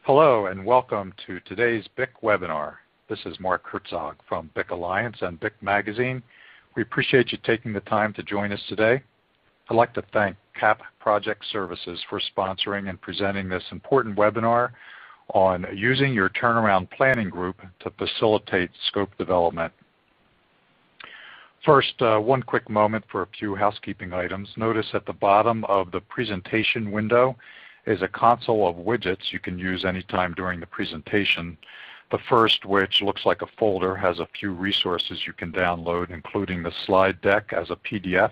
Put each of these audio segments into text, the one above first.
Hello and welcome to today's BIC webinar. This is Mark Herzog from BIC Alliance and BIC Magazine. We appreciate you taking the time to join us today. I'd like to thank CAP Project Services for sponsoring and presenting this important webinar on using your turnaround planning group to facilitate scope development. First, one quick moment for a few housekeeping items. Notice at the bottom of the presentation window is a console of widgets you can use anytime during the presentation. The first, which looks like a folder, has a few resources you can download, including the slide deck as a PDF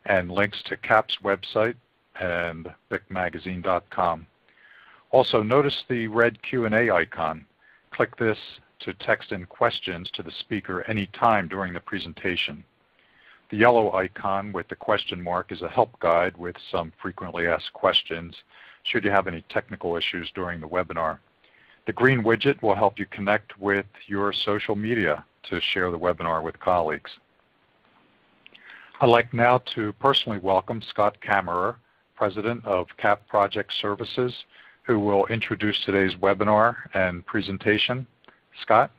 and links to CAP's website and bicmagazine.com. Also, notice the red Q&A icon. Click this to text in questions to the speaker anytime during the presentation. The yellow icon with the question mark is a help guide with some frequently asked questions should you have any technical issues during the webinar. The green widget will help you connect with your social media to share the webinar with colleagues. I'd like now to personally welcome Scott Kammerer, President of CAP Project Services, who will introduce today's webinar and presentation. Scott?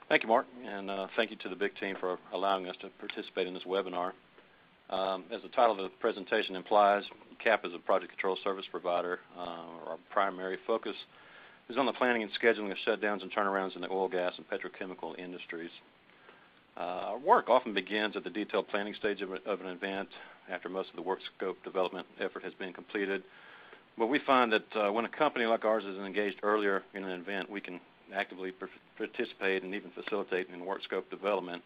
Thank you, Mark, and thank you to the BIC team for allowing us to participate in this webinar. As the title of the presentation implies, CAP is a project control service provider. Our primary focus is on the planning and scheduling of shutdowns and turnarounds in the oil, gas, and petrochemical industries. Our work often begins at the detailed planning stage of an event after most of the work scope development effort has been completed. But we find that when a company like ours is engaged earlier in an event, we can actively participate and even facilitate in work scope development.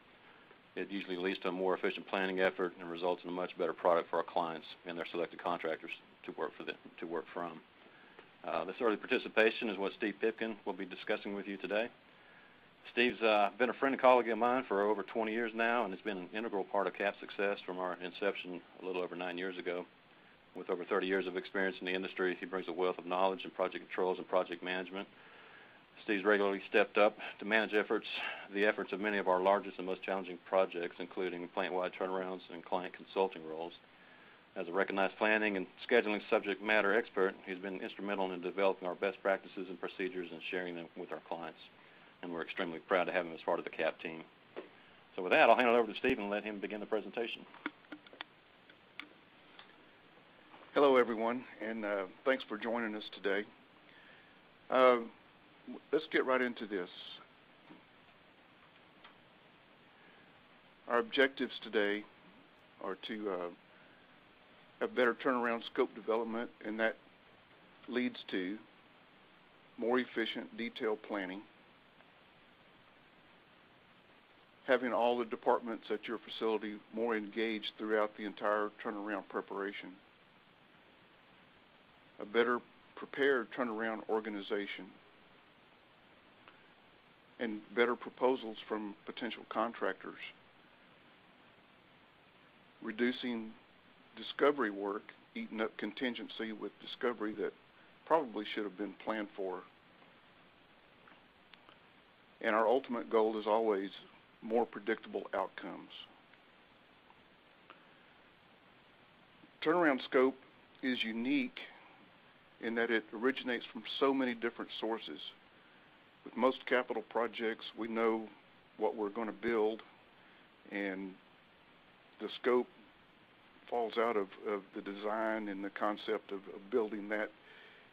It usually leads to a more efficient planning effort and results in a much better product for our clients and their selected contractors to work from. This early participation is what Steve Pipkin will be discussing with you today. Steve's been a friend and colleague of mine for over 20 years now, and has been an integral part of CAP's success from our inception a little over 9 years ago. With over 30 years of experience in the industry, he brings a wealth of knowledge in project controls and project management. Steve's regularly stepped up to manage the efforts of many of our largest and most challenging projects, including plant-wide turnarounds and client consulting roles. As a recognized planning and scheduling subject matter expert, he's been instrumental in developing our best practices and procedures and sharing them with our clients. And we're extremely proud to have him as part of the CAP team. So with that, I'll hand it over to Steve and let him begin the presentation. Hello, everyone, and thanks for joining us today. Let's get right into this. Our objectives today are to have better turnaround scope development, and that leads to more efficient detailed planning, having all the departments at your facility more engaged throughout the entire turnaround preparation, a better prepared turnaround organization, and better proposals from potential contractors, reducing discovery work, eating up contingency with discovery that probably should have been planned for. And our ultimate goal is always more predictable outcomes. Turnaround scope is unique in that it originates from so many different sources. With most capital projects, we know what we're going to build, and the scope falls out of the design and the concept of building that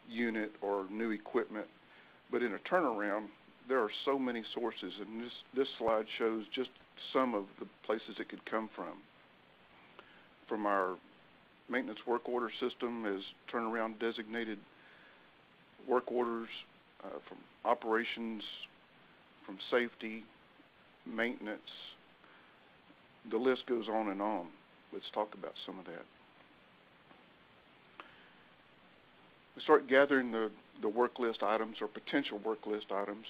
unit or new equipment. But in a turnaround, there are so many sources, and this slide shows just some of the places it could come from. From our maintenance work order system as turnaround designated work orders, from operations, from safety, maintenance. The list goes on and on. Let's talk about some of that. We start gathering the work list items or potential work list items.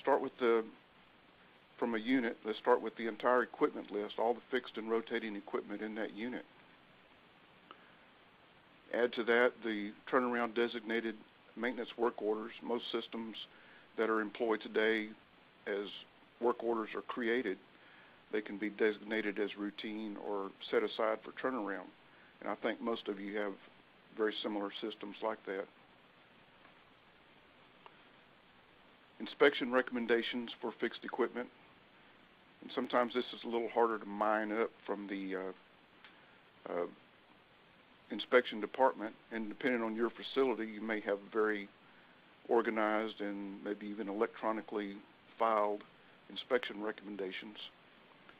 Start with from a unit, let's start with the entire equipment list, all the fixed and rotating equipment in that unit. Add to that the turnaround designated maintenance work orders. Most systems that are employed today as work orders are created, they can be designated as routine or set aside for turnaround. And I think most of you have very similar systems like that. inspection recommendations for fixed equipment. And sometimes this is a little harder to mine up from the inspection department, and depending on your facility, you may have very organized and maybe even electronically filed inspection recommendations.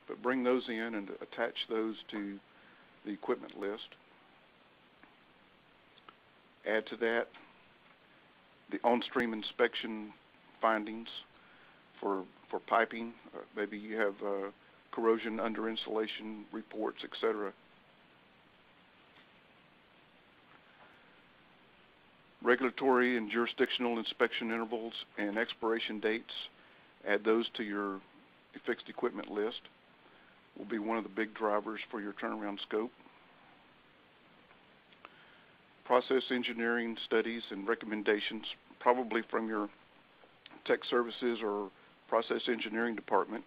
But bring those in and attach those to the equipment list. Add to that the on-stream inspection findings for piping. Maybe you have corrosion under insulation reports, etc. Regulatory and jurisdictional inspection intervals and expiration dates, add those to your fixed equipment list. Will be one of the big drivers for your turnaround scope. Process engineering studies and recommendations, probably from your tech services or process engineering department.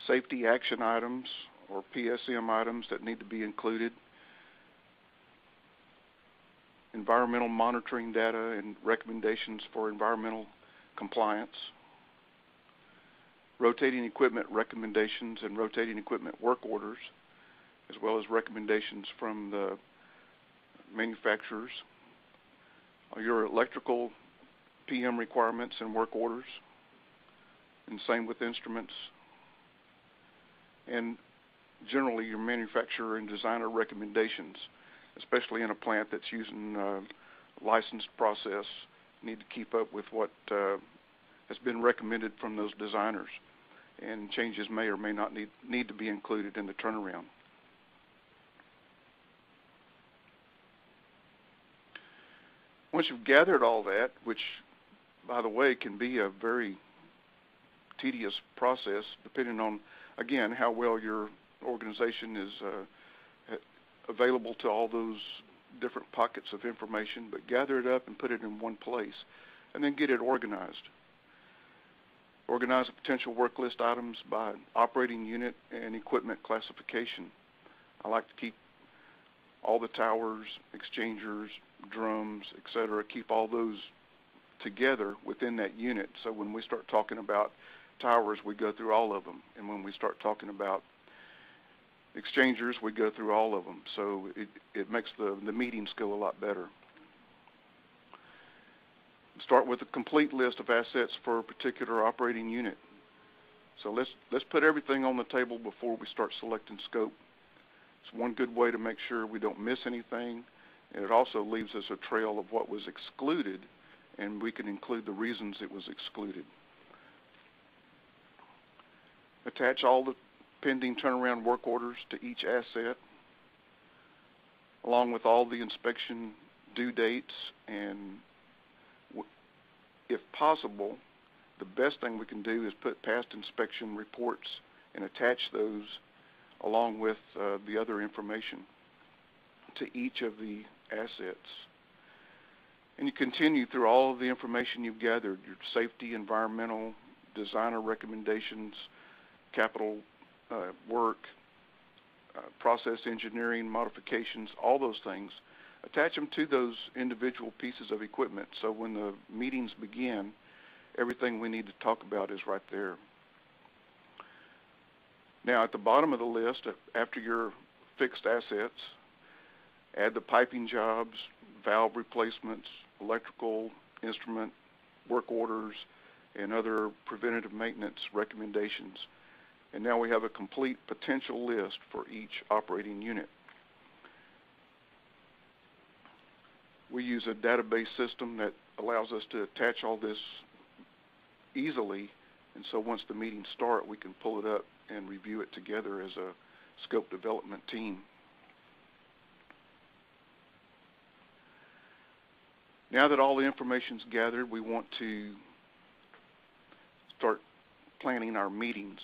Safety action items or PSM items that need to be included. Environmental monitoring data and recommendations for environmental compliance. Rotating equipment recommendations and rotating equipment work orders, as well as recommendations from the manufacturers. Your electrical PM requirements and work orders, and same with instruments. And generally your manufacturer and designer recommendations, especially in a plant that's using a licensed process. Need to keep up with what has been recommended from those designers, and changes may or may not need to be included in the turnaround. Once you've gathered all that, which by the way can be a very tedious process depending on, again, how well your organization is available to all those different pockets of information, but gather it up and put it in one place, and then get it organized. Organize the potential work list items by operating unit and equipment classification. I like to keep all the towers, exchangers, drums, etc., keep all those together within that unit, so when we start talking about towers, we go through all of them, and when we start talking about exchangers, we go through all of them, so it makes the meetings go a lot better. Start with a complete list of assets for a particular operating unit. So let's put everything on the table before we start selecting scope. It's one good way to make sure we don't miss anything, and it also leaves us a trail of what was excluded, and we can include the reasons it was excluded. Attach all the pending turnaround work orders to each asset, along with all the inspection due dates, and if possible, the best thing we can do is put past inspection reports and attach those along with the other information to each of the assets. And you continue through all of the information you've gathered, your safety, environmental, designer recommendations, capital work, process engineering, modifications, all those things. Attach them to those individual pieces of equipment, so when the meetings begin, everything we need to talk about is right there. Now, at the bottom of the list, after your fixed assets, add the piping jobs, valve replacements, electrical, instrument, work orders, and other preventative maintenance recommendations. And now we have a complete potential list for each operating unit. We use a database system that allows us to attach all this easily, and so once the meetings start, we can pull it up and review it together as a scope development team. Now that all the information's gathered, we want to start planning our meetings.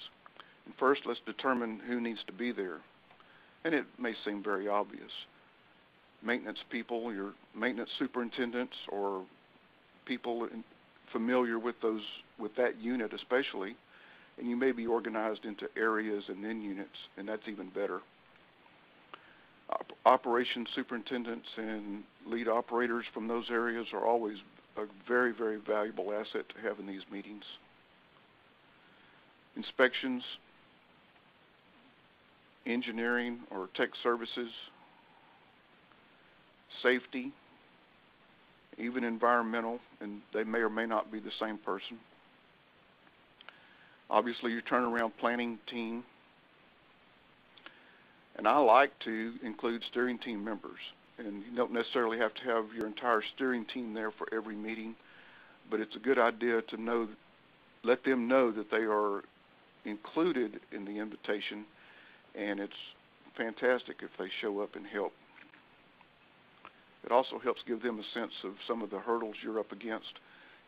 And first, let's determine who needs to be there. And it may seem very obvious. Maintenance people, your maintenance superintendents, or people familiar with that unit especially, and you may be organized into areas and then units, and that's even better. operations superintendents and lead operators from those areas are always a very, very valuable asset to have in these meetings. Inspections, engineering or tech services, safety, even environmental, and they may or may not be the same person. Obviously, your turnaround planning team. And I like to include steering team members. And you don't necessarily have to have your entire steering team there for every meeting, but it's a good idea to let them know that they are included in the invitation, and it's fantastic if they show up and help. It also helps give them a sense of some of the hurdles you're up against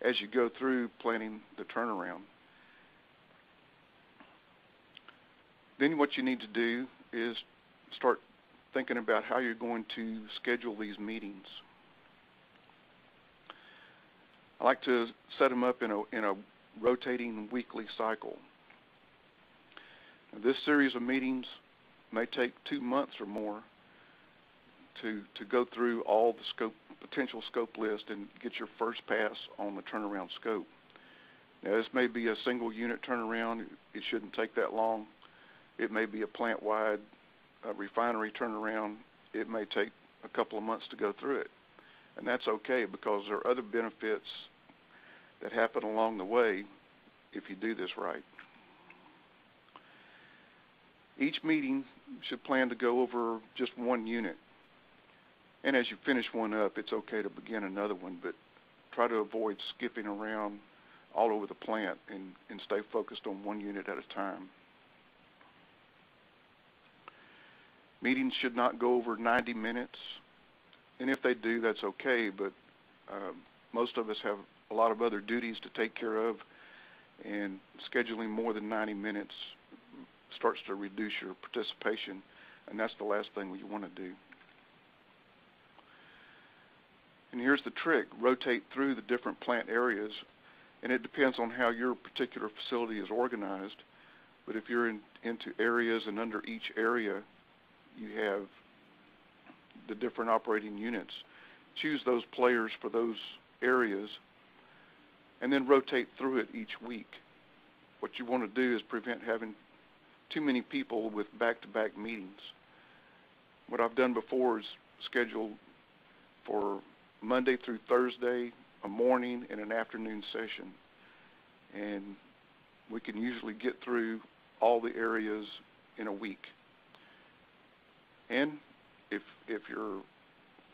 as you go through planning the turnaround. Then what you need to do is start thinking about how you're going to schedule these meetings. I like to set them up in a rotating weekly cycle. Now, this series of meetings may take 2 months or more to go through all the potential scope list and get your first pass on the turnaround scope. Now, this may be a single unit turnaround. It shouldn't take that long. It may be a plant-wide refinery turnaround. It may take a couple of months to go through it. And that's okay, because there are other benefits that happen along the way if you do this right. Each meeting should plan to go over just one unit. And as you finish one up, it's okay to begin another one, but try to avoid skipping around all over the plant and stay focused on one unit at a time. Meetings should not go over 90 minutes, and if they do, that's okay, but most of us have a lot of other duties to take care of, and scheduling more than 90 minutes starts to reduce your participation, and that's the last thing you want to do. And here's the trick: rotate through the different plant areas, and it depends on how your particular facility is organized, but if you're into areas and under each area you have the different operating units, choose those players for those areas and then rotate through it each week. What you want to do is prevent having too many people with back-to-back meetings. What I've done before is schedule for Monday through Thursday a morning and an afternoon session, and we can usually get through all the areas in a week. And if your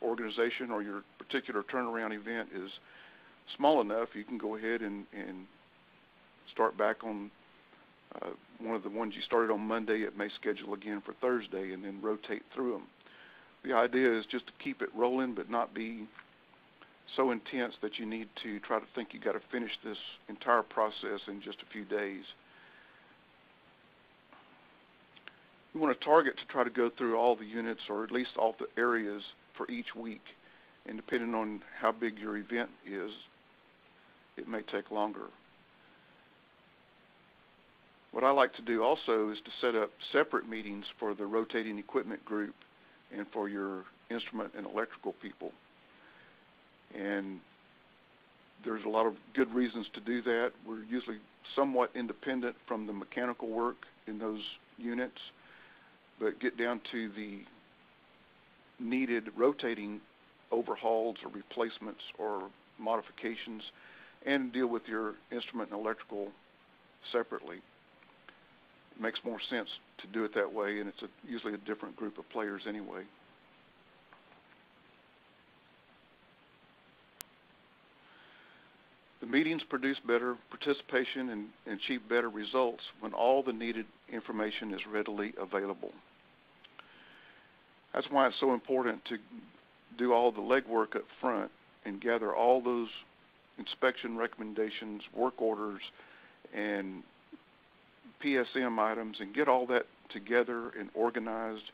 organization or your particular turnaround event is small enough, you can go ahead and start back on one of the ones you started on Monday. It may schedule again for Thursday and then rotate through them. The idea is just to keep it rolling, but not be so intense that you need to try to think you got to finish this entire process in just a few days. You want to target to try to go through all the units, or at least all the areas, for each week. And depending on how big your event is, it may take longer. What I like to do also is to set up separate meetings for the rotating equipment group and for your instrument and electrical people. And there's a lot of good reasons to do that. We're usually somewhat independent from the mechanical work in those units, but get down to the needed rotating overhauls or replacements or modifications and deal with your instrument and electrical separately. It makes more sense to do it that way, and it's usually a different group of players anyway. The meetings produce better participation and achieve better results when all the needed information is readily available. That's why it's so important to do all the legwork up front and gather all those inspection recommendations, work orders, and PSM items, and get all that together and organized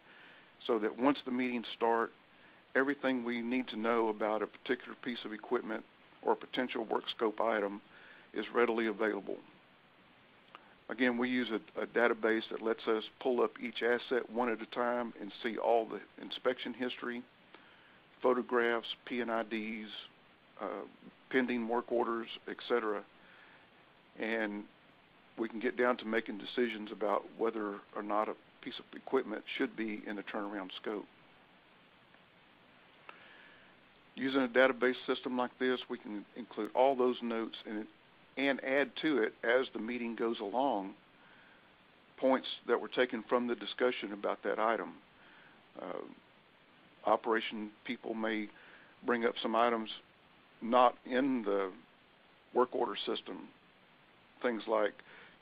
so that once the meetings start, everything we need to know about a particular piece of equipment or a potential work scope item is readily available. Again, we use a database that lets us pull up each asset one at a time and see all the inspection history, photographs, P&IDs, pending work orders, etc. And we can get down to making decisions about whether or not a piece of equipment should be in the turnaround scope. Using a database system like this, we can include all those notes and add to it, as the meeting goes along, points that were taken from the discussion about that item. Operation people may bring up some items not in the work order system. Things like,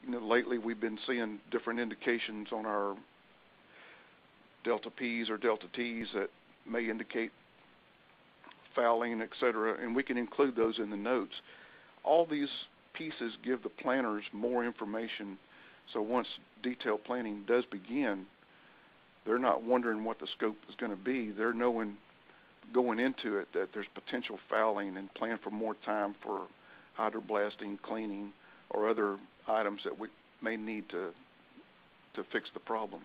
lately we've been seeing different indications on our delta P's or delta T's that may indicate fouling, etc., and we can include those in the notes. All these pieces give the planners more information, so once detailed planning does begin, they're not wondering what the scope is going to be. They're knowing going into it that there's potential fouling and plan for more time for hydroblasting, cleaning, or other items that we may need to fix the problem.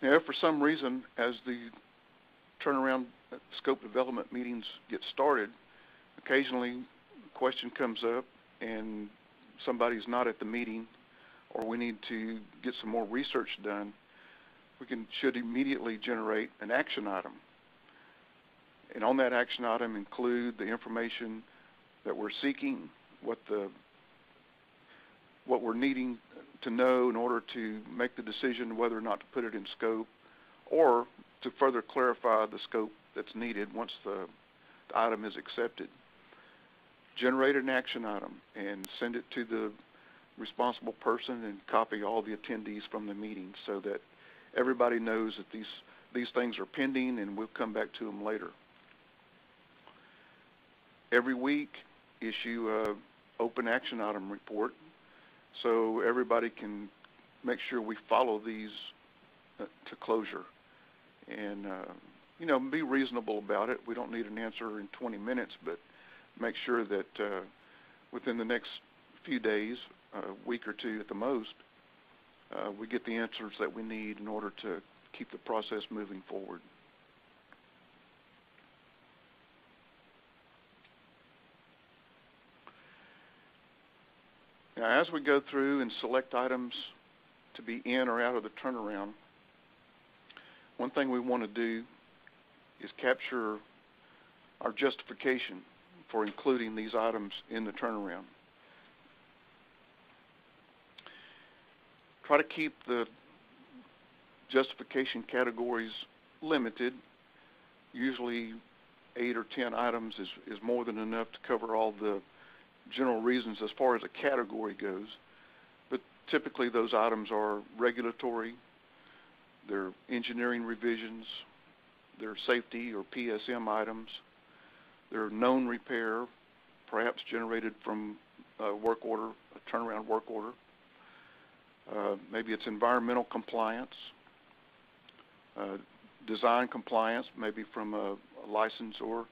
Now, if for some reason, as the turnaround scope development meetings get started, occasionally a question comes up and somebody's not at the meeting, or we need to get some more research done, we should immediately generate an action item. And on that action item include the information that we're seeking, what we're needing to know in order to make the decision whether or not to put it in scope, or to further clarify the scope that's needed once the item is accepted. Generate an action item and send it to the responsible person and copy all the attendees from the meeting so that everybody knows that these things are pending and we'll come back to them later. Every week, issue an open action item report so everybody can make sure we follow these to closure. And, be reasonable about it. We don't need an answer in 20 minutes, but make sure that within the next few days, a week or two at the most, we get the answers that we need in order to keep the process moving forward. Now, as we go through and select items to be in or out of the turnaround, one thing we want to do is capture our justification for including these items in the turnaround. Try to keep the justification categories limited. Usually 8 or 10 items is more than enough to cover all the general reasons as far as a category goes. But typically those items are regulatory, they're engineering revisions, they're safety or PSM items, they're known repair, perhaps generated from a work order, a turnaround work order. Maybe it's environmental compliance, design compliance, maybe from a licensor.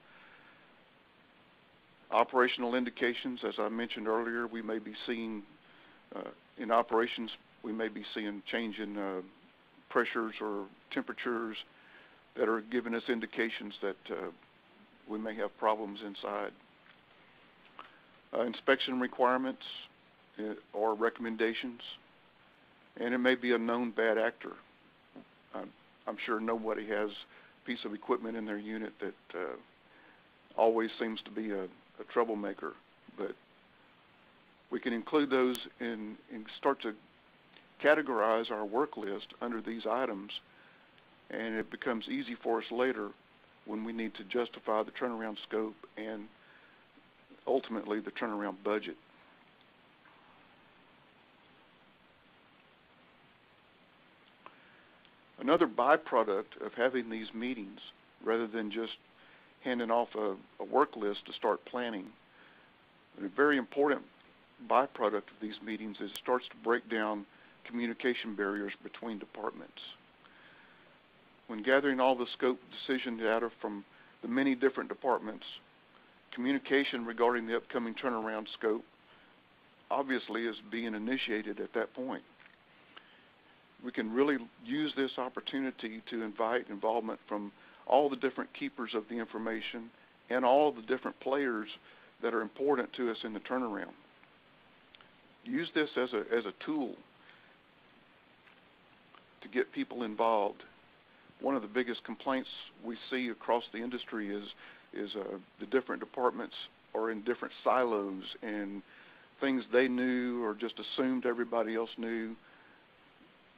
Operational indications, as I mentioned earlier, we may be seeing in operations, we may be seeing change in pressures or temperatures that are giving us indications that we may have problems inside. Inspection requirements or recommendations, and it may be a known bad actor. I'm sure nobody has a piece of equipment in their unit that always seems to be a troublemaker, but we can include those and start to categorize our work list under these items, and it becomes easy for us later when we need to justify the turnaround scope and ultimately the turnaround budget. Another byproduct of having these meetings, rather than just handing off a work list to start planning, and a very important byproduct of these meetings is it starts to break down communication barriers between departments. When gathering all the scope decision data from the many different departments, communication regarding the upcoming turnaround scope obviously is being initiated at that point. We can really use this opportunity to invite involvement from all the different keepers of the information and all the different players that are important to us in the turnaround. Use this as a tool to get people involved. One of the biggest complaints we see across the industry is the different departments are in different silos, and things they knew or just assumed everybody else knew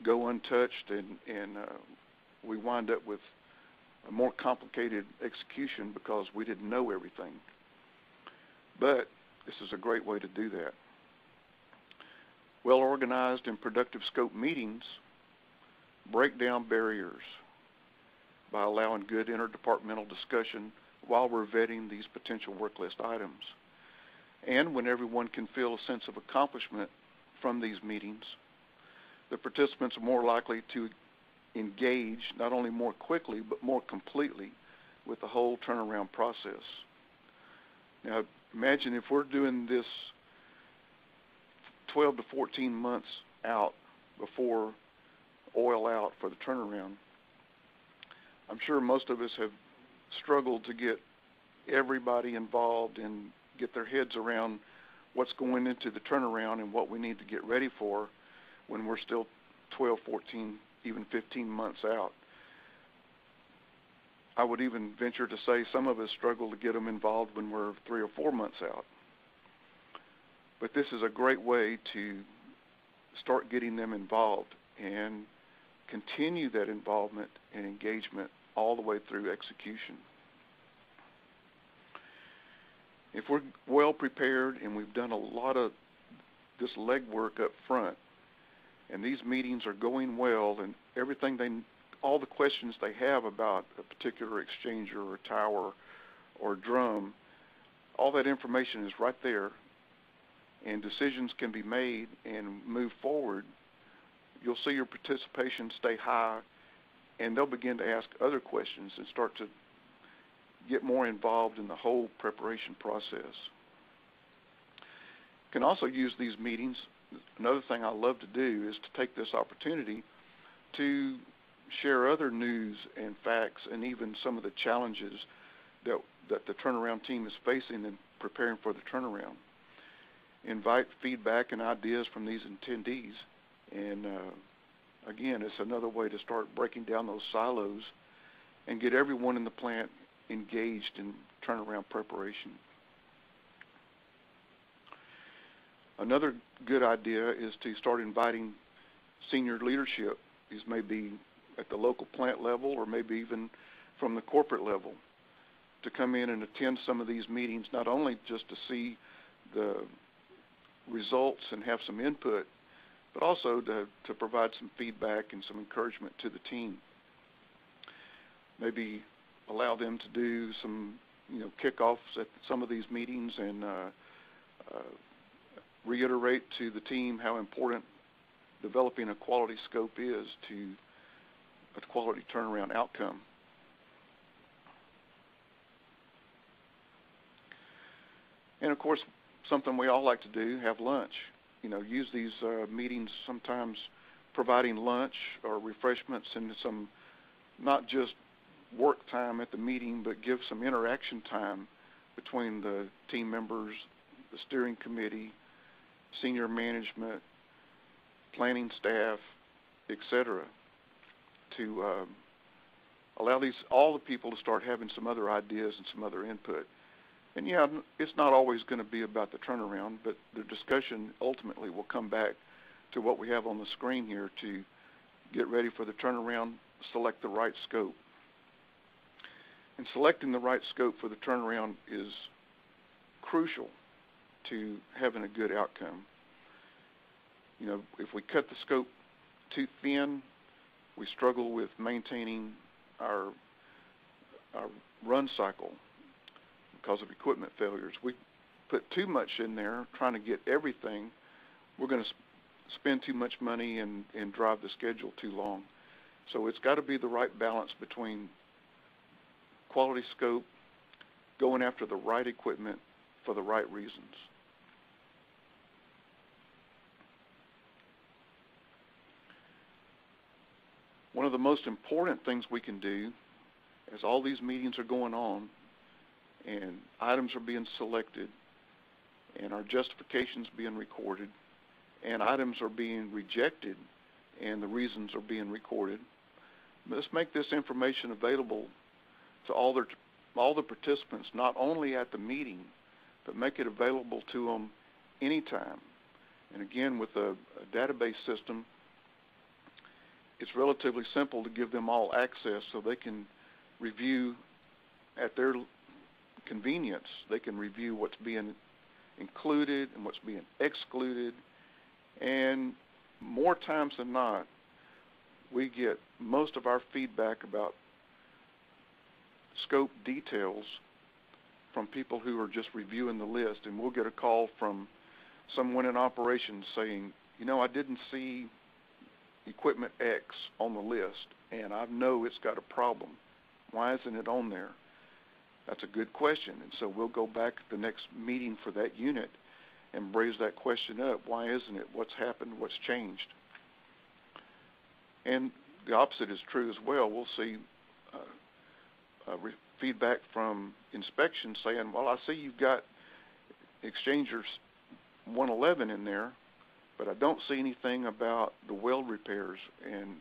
go untouched, and we wind up with a more complicated execution because we didn't know everything. But this is a great way to do that. Well-organized and productive scope meetings break down barriers by allowing good interdepartmental discussion while we're vetting these potential work list items. And when everyone can feel a sense of accomplishment from these meetings, the participants are more likely to engage not only more quickly but more completely with the whole turnaround process. Now imagine if we're doing this 12 to 14 months out before oil out for the turnaround. I'm sure most of us have struggled to get everybody involved and get their heads around what's going into the turnaround and what we need to get ready for when we're still 12, 14, even 15 months out. I would even venture to say some of us struggle to get them involved when we're 3 or 4 months out. But this is a great way to start getting them involved and continue that involvement and engagement all the way through execution. If we're well prepared and we've done a lot of this legwork up front, and these meetings are going well, and all the questions they have about a particular exchanger or tower or drum, all that information is right there, and decisions can be made and move forward, you'll see your participation stay high, and they'll begin to ask other questions and start to get more involved in the whole preparation process. You can also use these meetings. Another thing I love to do is to take this opportunity to share other news and facts and even some of the challenges that the turnaround team is facing in preparing for the turnaround. Invite feedback and ideas from these attendees, and again, it's another way to start breaking down those silos and get everyone in the plant engaged in turnaround preparation. Another good idea is to start inviting senior leadership. These may be at the local plant level or maybe even from the corporate level, to come in and attend some of these meetings, not only just to see the results and have some input, but also to provide some feedback and some encouragement to the team. Maybe allow them to do some kickoffs at some of these meetings and reiterate to the team how important developing a quality scope is to a quality turnaround outcome. And of course, something we all like to do, have lunch. Use these meetings, sometimes providing lunch or refreshments and some, not just work time at the meeting, but give some interaction time between the team members, the steering committee, senior management, planning staff, etc., to allow all the people to start having some other ideas and some other input. And yeah, it's not always going to be about the turnaround, but the discussion ultimately will come back to what we have on the screen here to get ready for the turnaround, select the right scope. And selecting the right scope for the turnaround is crucial to having a good outcome. If we cut the scope too thin, we struggle with maintaining our run cycle because of equipment failures. We put too much in there trying to get everything. We're going to spend too much money and drive the schedule too long. So it's got to be the right balance between quality scope going after the right equipment for the right reasons. One of the most important things we can do as all these meetings are going on and items are being selected and our justifications being recorded and items are being rejected and the reasons are being recorded, let's make this information available to all the participants, not only at the meeting, but make it available to them anytime. And again, with a database system, it's relatively simple to give them all access so they can review at their convenience. They can review what's being included and what's being excluded. And more times than not, we get most of our feedback about scope details from people who are just reviewing the list. And we'll get a call from someone in operations saying, you know, I didn't see equipment X on the list, and I know it's got a problem. Why isn't it on there? That's a good question. And so we'll go back at the next meeting for that unit and raise that question up. Why isn't it? What's happened? What's changed? And the opposite is true as well. We'll see feedback from inspection saying, well, I see you've got exchangers 111 in there, but I don't see anything about the weld repairs. And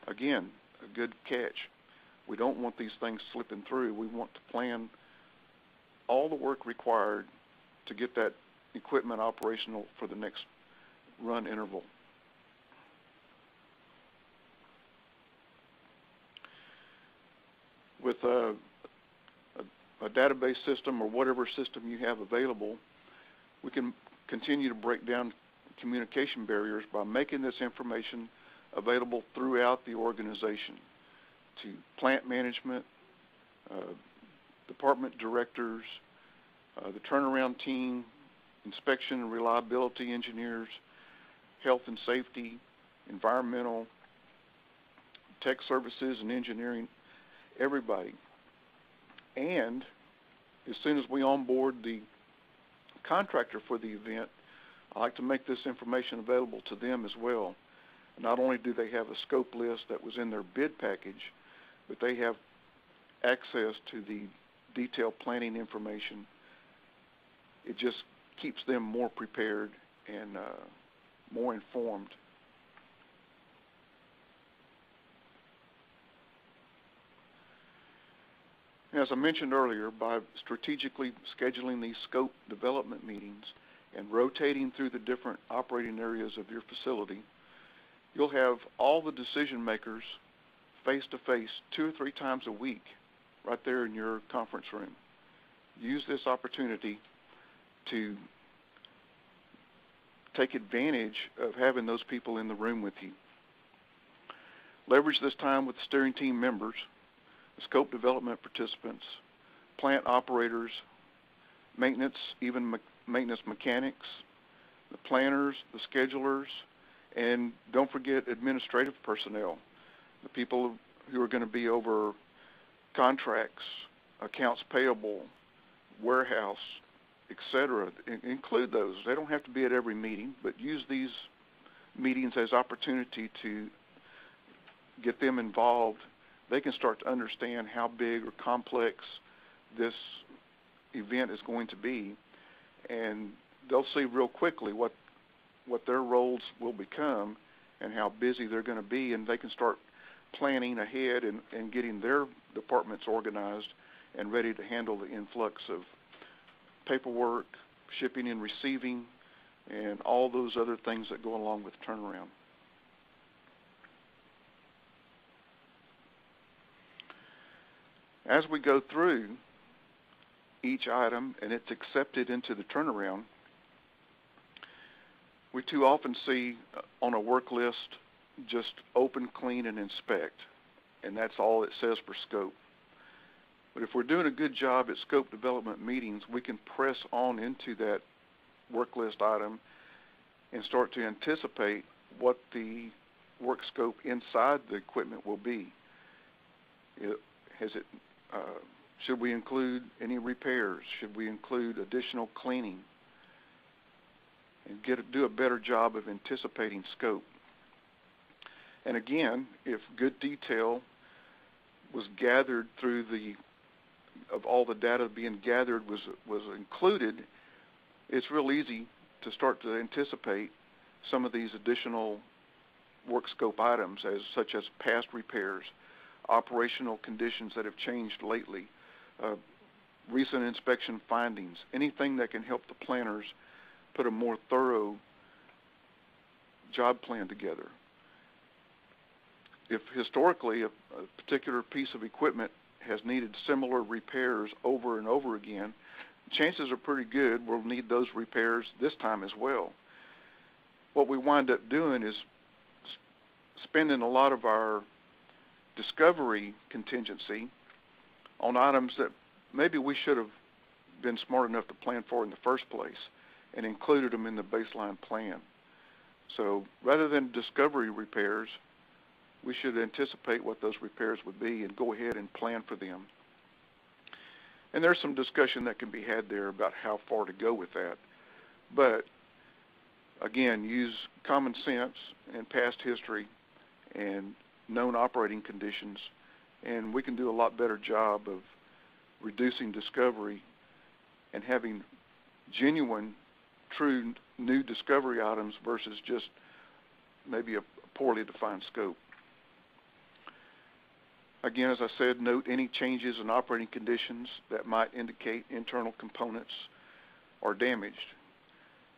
again, a good catch. We don't want these things slipping through. We want to plan all the work required to get that equipment operational for the next run interval. With a database system or whatever system you have available, we can continue to break down communication barriers by making this information available throughout the organization to plant management, department directors, the turnaround team, inspection and reliability engineers, health and safety, environmental, tech services and engineering, everybody. And as soon as we onboard the contractor for the event, I like to make this information available to them as well. Not only do they have a scope list that was in their bid package, but they have access to the detailed planning information. It just keeps them more prepared and more informed. As I mentioned earlier, by strategically scheduling these scope development meetings and rotating through the different operating areas of your facility, you'll have all the decision makers face-to-face 2 or 3 times a week right there in your conference room. Use this opportunity to take advantage of having those people in the room with you. Leverage this time with the steering team members, the scope development participants, plant operators, maintenance, even maintenance mechanics, the planners, the schedulers, and don't forget administrative personnel, the people who are going to be over contracts, accounts payable, warehouse, etc. Include those. They don't have to be at every meeting, but use these meetings as opportunity to get them involved. They can start to understand how big or complex this event is going to be, and they'll see real quickly what their roles will become and how busy they're going to be, and they can start planning ahead and getting their departments organized and ready to handle the influx of paperwork, shipping and receiving, and all those other things that go along with turnaround. As we go through each item and it's accepted into the turnaround, we too often see on a work list just open, clean, and inspect, and that's all it says for scope. But if we're doing a good job at scope development meetings, we can press on into that work list item and start to anticipate what the work scope inside the equipment will be. Has it Should we include any repairs? Should we include additional cleaning? And do a better job of anticipating scope. And again, if good detail was gathered through of all the data being gathered was included, it's real easy to start to anticipate some of these additional work scope items, such as past repairs, operational conditions that have changed lately, recent inspection findings, anything that can help the planners put a more thorough job plan together. If historically a particular piece of equipment has needed similar repairs over and over again, chances are pretty good we'll need those repairs this time as well. What we wind up doing is spending a lot of our discovery contingency on items that maybe we should have been smart enough to plan for in the first place and included them in the baseline plan. So rather than discovery repairs, we should anticipate what those repairs would be and go ahead and plan for them. And there's some discussion that can be had there about how far to go with that. But again, use common sense and past history and known operating conditions, and we can do a lot better job of reducing discovery and having genuine, true new discovery items versus just maybe a poorly defined scope. Again, as I said, note any changes in operating conditions that might indicate internal components are damaged.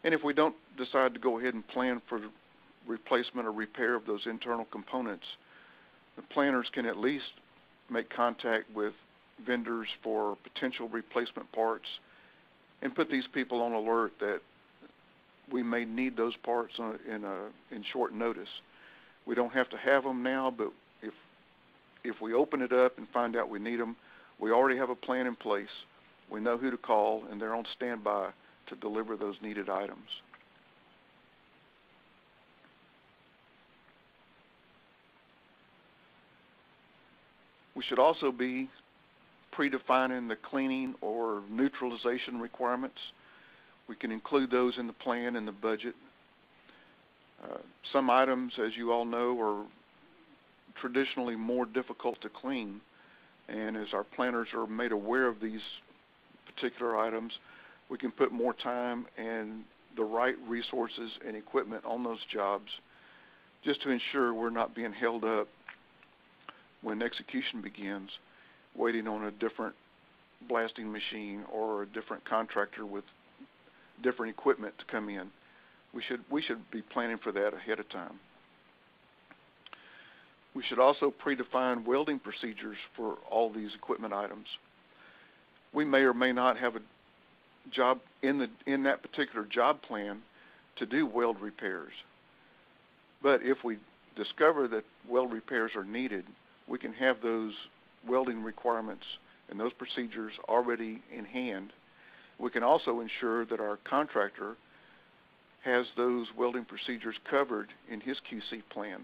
And if we don't decide to go ahead and plan for replacement or repair of those internal components, the planners can at least make contact with vendors for potential replacement parts and put these people on alert that we may need those parts in short notice. We don't have to have them now, but if we open it up and find out we need them, we already have a plan in place. We know who to call, and they're on standby to deliver those needed items. We should also be predefining the cleaning or neutralization requirements. We can include those in the plan and the budget. Some items, as you all know, are traditionally more difficult to clean, and as our planners are made aware of these particular items, we can put more time and the right resources and equipment on those jobs just to ensure we're not being held up when execution begins, waiting on a different blasting machine or a different contractor with different equipment to come in. We should be planning for that ahead of time. We should also predefine welding procedures for all these equipment items. We may or may not have a job in that particular job plan to do weld repairs. But if we discover that weld repairs are needed, we can have those welding requirements and those procedures already in hand. We can also ensure that our contractor has those welding procedures covered in his QC plan.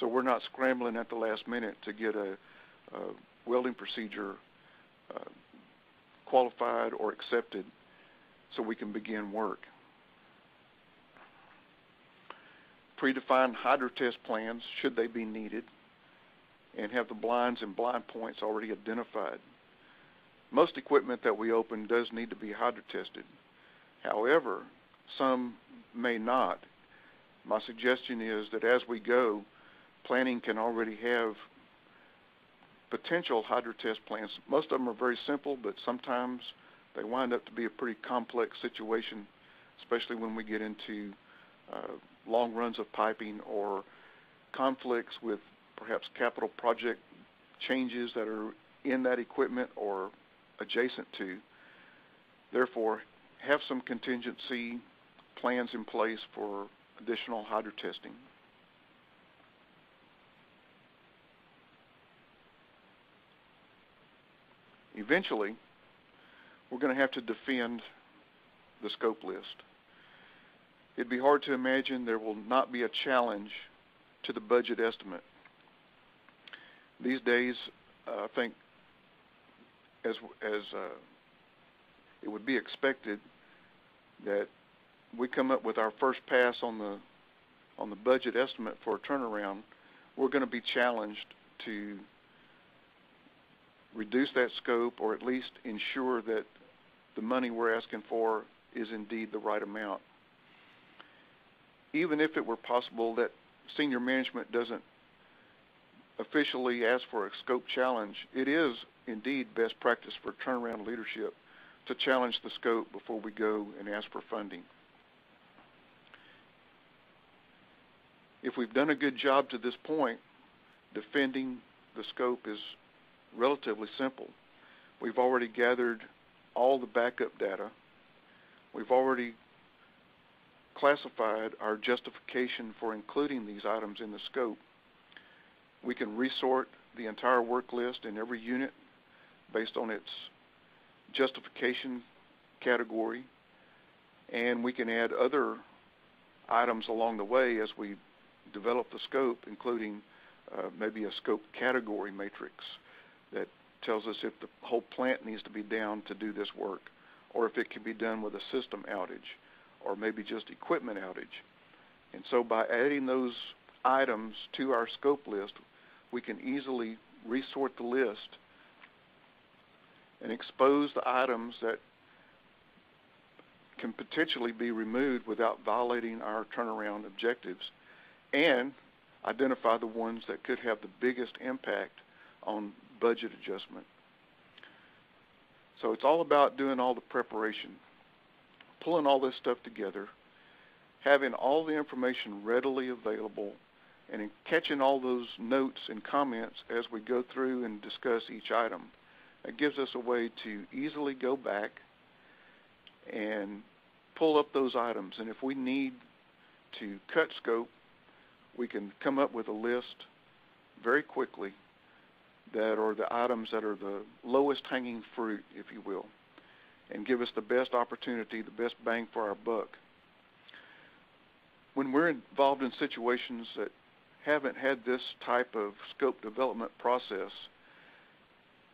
So we're not scrambling at the last minute to get a welding procedure qualified or accepted so we can begin work. Predefine hydro test plans should they be needed and have the blinds and blind points already identified. Most equipment that we open does need to be hydro tested. However, some may not. My suggestion is that as we go, planning can already have potential hydro test plans. Most of them are very simple, but sometimes they wind up to be a pretty complex situation, especially when we get into long runs of piping or conflicts with perhaps capital project changes that are in that equipment or adjacent to. Therefore, have some contingency plans in place for additional hydro testing. Eventually, we're going to have to defend the scope list. It'd be hard to imagine there will not be a challenge to the budget estimate. These days, I think as it would be expected that we come up with our first pass on the budget estimate for a turnaround, we're going to be challenged to reduce that scope, or at least ensure that the money we're asking for is indeed the right amount. Even if it were possible that senior management doesn't officially ask for a scope challenge, it is indeed best practice for turnaround leadership to challenge the scope before we go and ask for funding. If we've done a good job to this point, defending the scope is relatively simple. We've already gathered all the backup data. We've already classified our justification for including these items in the scope. We can resort the entire work list in every unit based on its justification category, and we can add other items along the way as we develop the scope, including maybe a scope category matrix that tells us if the whole plant needs to be down to do this work, or if it can be done with a system outage, or maybe just equipment outage. And so by adding those items to our scope list, we can easily resort the list and expose the items that can potentially be removed without violating our turnaround objectives, and identify the ones that could have the biggest impact on budget adjustment. So it's all about doing all the preparation, pulling all this stuff together, having all the information readily available, and in catching all those notes and comments as we go through and discuss each item. It gives us a way to easily go back and pull up those items. And if we need to cut scope, we can come up with a list very quickly that are the items that are the lowest hanging fruit, if you will, and give us the best opportunity, the best bang for our buck. When we're involved in situations that haven't had this type of scope development process,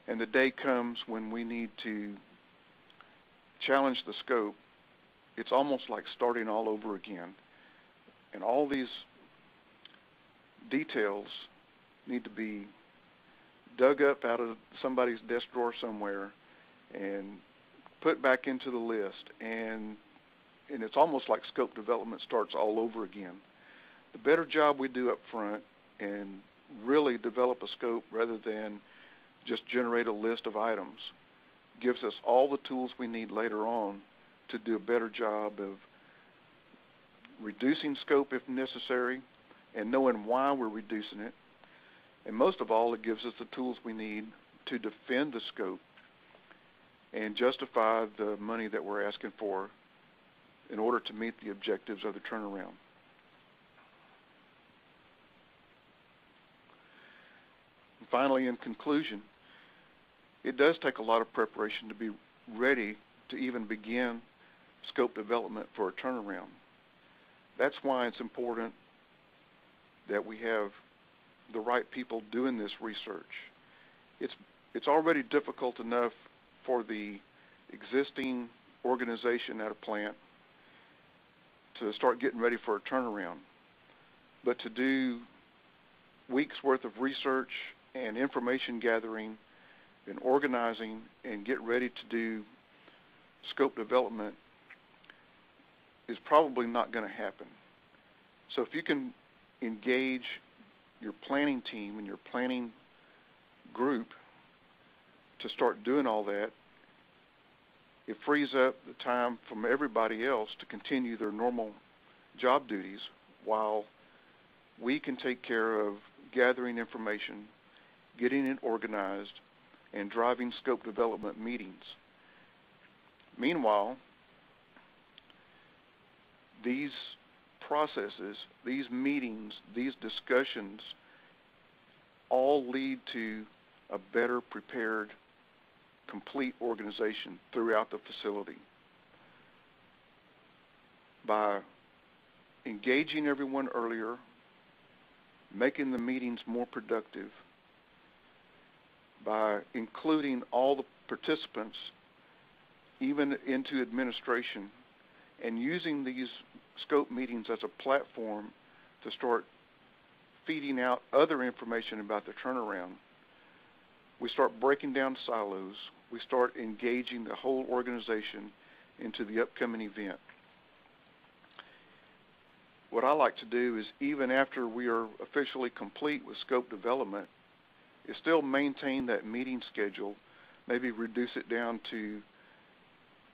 and the day comes when we need to challenge the scope, it's almost like starting all over again. And all these details need to be dug up out of somebody's desk drawer somewhere and put back into the list. And it's almost like scope development starts all over again. The better job we do up front and really develop a scope rather than just generate a list of items gives us all the tools we need later on to do a better job of reducing scope if necessary and knowing why we're reducing it. And most of all, it gives us the tools we need to defend the scope and justify the money that we're asking for in order to meet the objectives of the turnaround. And finally, in conclusion, it does take a lot of preparation to be ready to even begin scope development for a turnaround. That's why it's important that we have the right people doing this research. It's already difficult enough for the existing organization at a plant to start getting ready for a turnaround. But to do weeks worth of research and information gathering and organizing and get ready to do scope development is probably not going to happen. So if you can engage your planning team and your planning group to start doing all that, it frees up the time from everybody else to continue their normal job duties while we can take care of gathering information, getting it organized, and driving scope development meetings. Meanwhile, these processes, these meetings, these discussions all lead to a better prepared, complete organization throughout the facility. By engaging everyone earlier, making the meetings more productive, by including all the participants, even into administration, and using these scope meetings as a platform to start feeding out other information about the turnaround. We start breaking down silos. We start engaging the whole organization into the upcoming event. What I like to do is, even after we are officially complete with scope development, is still maintain that meeting schedule, maybe reduce it down to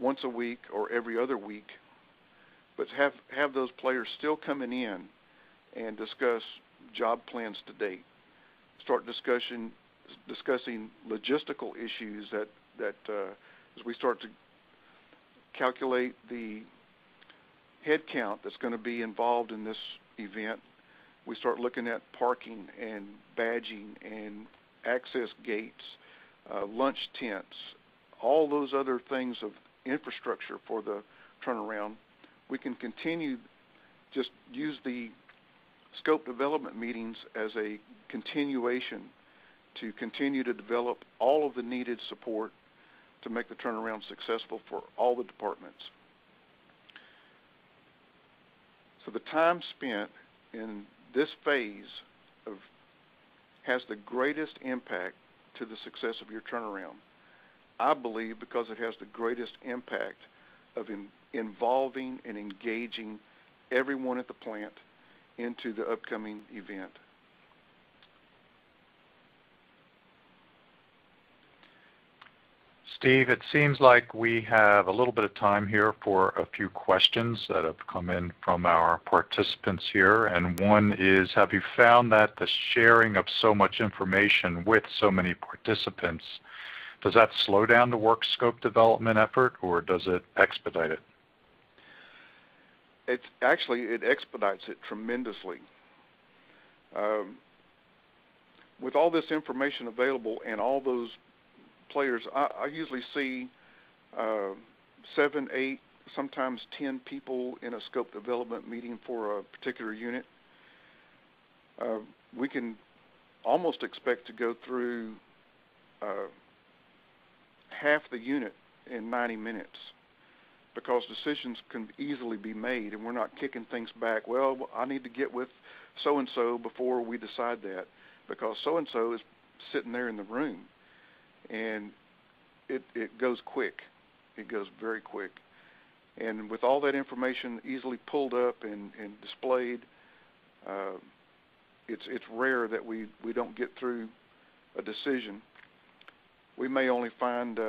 once a week or every other week, but have those players still coming in and discuss job plans to date. Start discussing logistical issues that as we start to calculate the head count that's going to be involved in this event, we start looking at parking and badging and access gates, lunch tents, all those other things of infrastructure for the turnaround. We can continue, just use the scope development meetings as a continuation to continue to develop all of the needed support to make the turnaround successful for all the departments. So the time spent in this phase has the greatest impact to the success of your turnaround, I believe, because it has the greatest impact of involving and engaging everyone at the plant into the upcoming event. Steve, it seems like we have a little bit of time here for a few questions that have come in from our participants here. And one is, have you found that the sharing of so much information with so many participants, does that slow down the work scope development effort, or does it expedite it? It expedites it tremendously. With all this information available and all those players, I usually see 7, 8, sometimes 10 people in a scope development meeting for a particular unit. We can almost expect to go through half the unit in 90 minutes, because decisions can easily be made, and we're not kicking things back. Well, I need to get with so-and-so before we decide that, because so-and-so is sitting there in the room. And it goes quick. It goes very quick. And with all that information easily pulled up and displayed, it's rare that we don't get through a decision. We may only find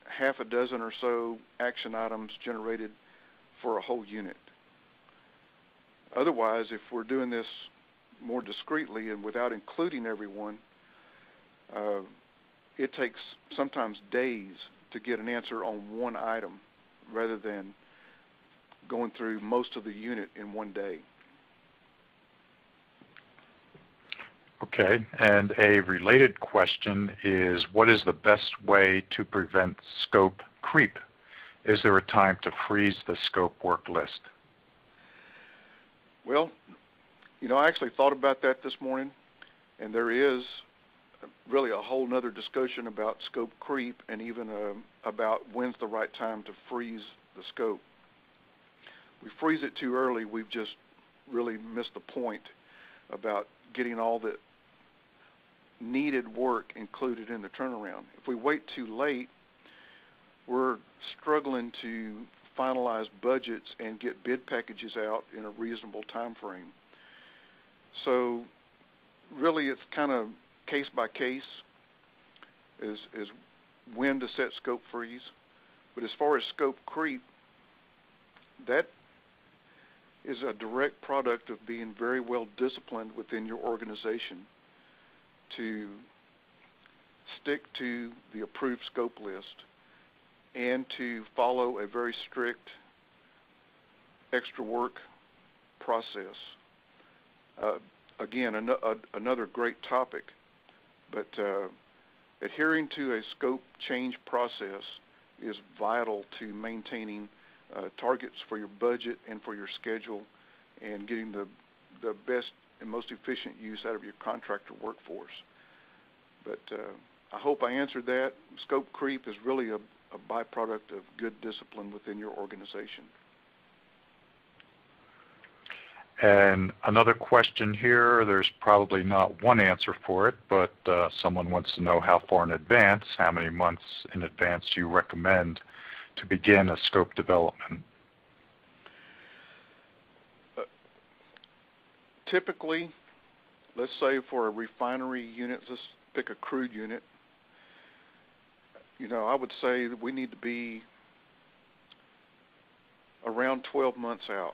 half a dozen or so action items generated for a whole unit. Otherwise, if we're doing this more discreetly and without including everyone, it takes sometimes days to get an answer on one item rather than going through most of the unit in one day. Okay, and a related question is, what is the best way to prevent scope creep? Is there a time to freeze the scope work list? Well, I actually thought about that this morning, and there is really a whole nother discussion about scope creep and even about when's the right time to freeze the scope. We freeze it too early, we've just really missed the point about getting all the needed work included in the turnaround. If we wait too late, we're struggling to finalize budgets and get bid packages out in a reasonable time frame. So really it's kind of case by case is when to set scope freeze. But as far as scope creep, that is a direct product of being very well disciplined within your organization to stick to the approved scope list and to follow a very strict extra work process. Again, another great topic, but adhering to a scope change process is vital to maintaining targets for your budget and for your schedule and getting the best and most efficient use out of your contractor workforce. But I hope I answered that. Scope creep is really a byproduct of good discipline within your organization. And another question here, there's probably not one answer for it, but someone wants to know how far in advance, how many months in advance do you recommend to begin a scope development? Typically, let's say for a refinery unit, let's pick a crude unit, I would say that we need to be around 12 months out,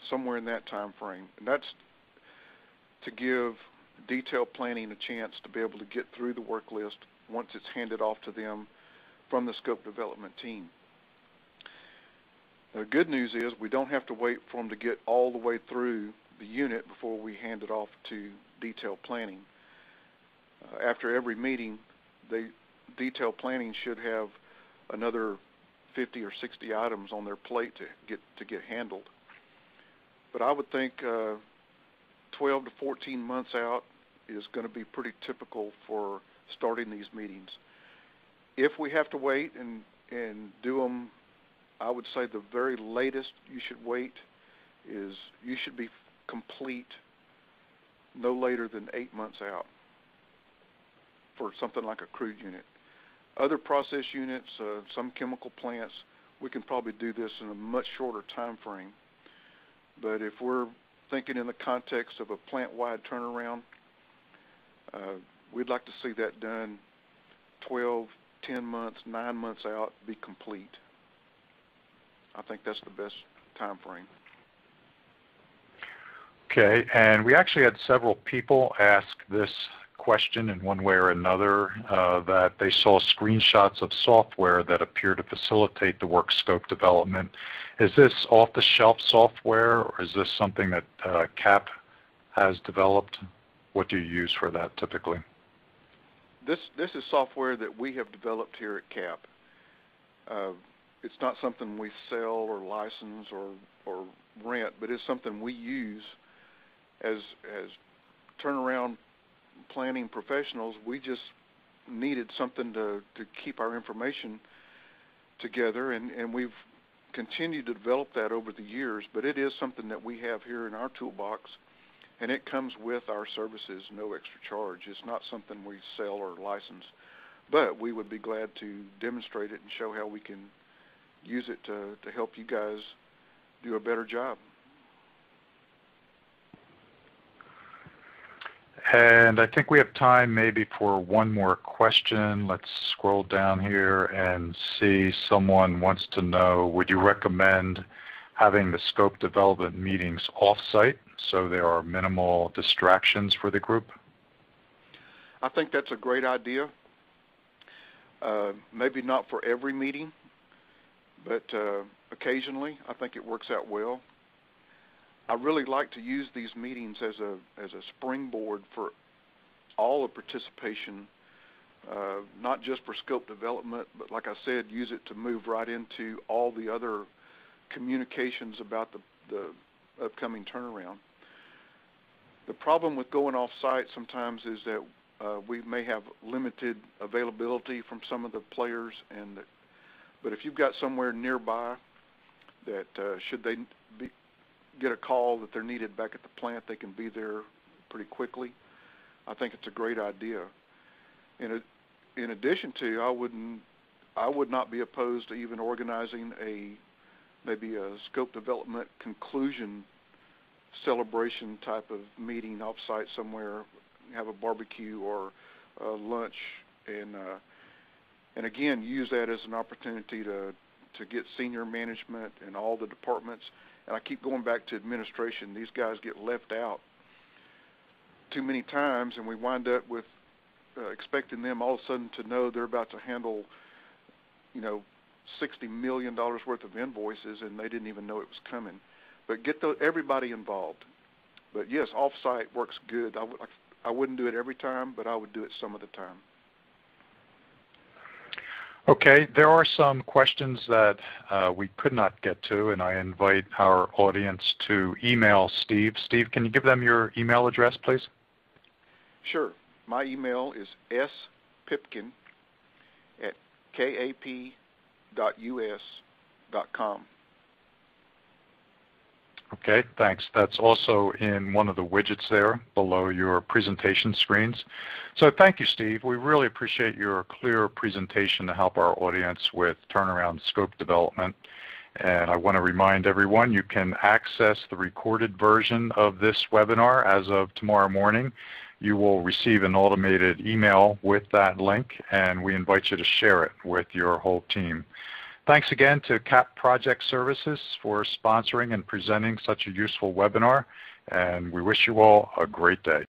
somewhere in that time frame. And that's to give detailed planning a chance to be able to get through the work list once it's handed off to them from the scope development team. The good news is we don't have to wait for them to get all the way through the unit before we hand it off to detailed planning. After every meeting, detailed planning should have another 50 or 60 items on their plate to get handled. But I would think 12 to 14 months out is going to be pretty typical for starting these meetings. If we have to wait and do them, I would say the very latest you should wait is you should be complete no later than 8 months out for something like a crude unit. Other process units, some chemical plants, we can probably do this in a much shorter time frame. But if we're thinking in the context of a plant-wide turnaround, we'd like to see that done 12, 10 months, 9 months out, be complete. I think that's the best time frame. Okay, and we actually had several people ask this question in one way or another, that they saw screenshots of software that appear to facilitate the work scope development. Is this off-the-shelf software, or is this something that CAP has developed? What do you use for that typically? This is software that we have developed here at CAP. It's not something we sell or license or rent, but it's something we use as turnaround planning professionals. We just needed something to keep our information together, and we've continued to develop that over the years, but it is something that we have here in our toolbox, and it comes with our services, no extra charge. It's not something we sell or license, but we would be glad to demonstrate it and show how we can use it to help you guys do a better job. And I think we have time maybe for one more question. Let's scroll down here and see. Someone wants to know, would you recommend having the scope development meetings off-site so there are minimal distractions for the group? I think that's a great idea. Maybe not for every meeting, but occasionally I think it works out well. I really like to use these meetings as a springboard for all the participation, not just for scope development, but like I said, use it to move right into all the other communications about the upcoming turnaround. The problem with going off-site sometimes is that we may have limited availability from some of the players, but if you've got somewhere nearby that should they get a call that they're needed back at the plant, they can be there pretty quickly. I think it's a great idea. In addition to, I would not be opposed to even organizing maybe a scope development conclusion celebration type of meeting off-site somewhere, have a barbecue or lunch, and again use that as an opportunity to get senior management and all the departments. And I keep going back to administration. These guys get left out too many times, and we wind up with expecting them all of a sudden to know they're about to handle, $60 million worth of invoices, and they didn't even know it was coming. But get everybody involved. But yes, off-site works good. I wouldn't do it every time, but I would do it some of the time. Okay, there are some questions that we could not get to, and I invite our audience to email Steve. Steve, can you give them your email address, please? Sure. my email is spipkin@kap.us.com. Okay, thanks. That's also in one of the widgets there below your presentation screens. So thank you, Steve. We really appreciate your clear presentation to help our audience with turnaround scope development. And I want to remind everyone you can access the recorded version of this webinar as of tomorrow morning. You will receive an automated email with that link, and we invite you to share it with your whole team. Thanks again to CAP Project Services for sponsoring and presenting such a useful webinar, and we wish you all a great day.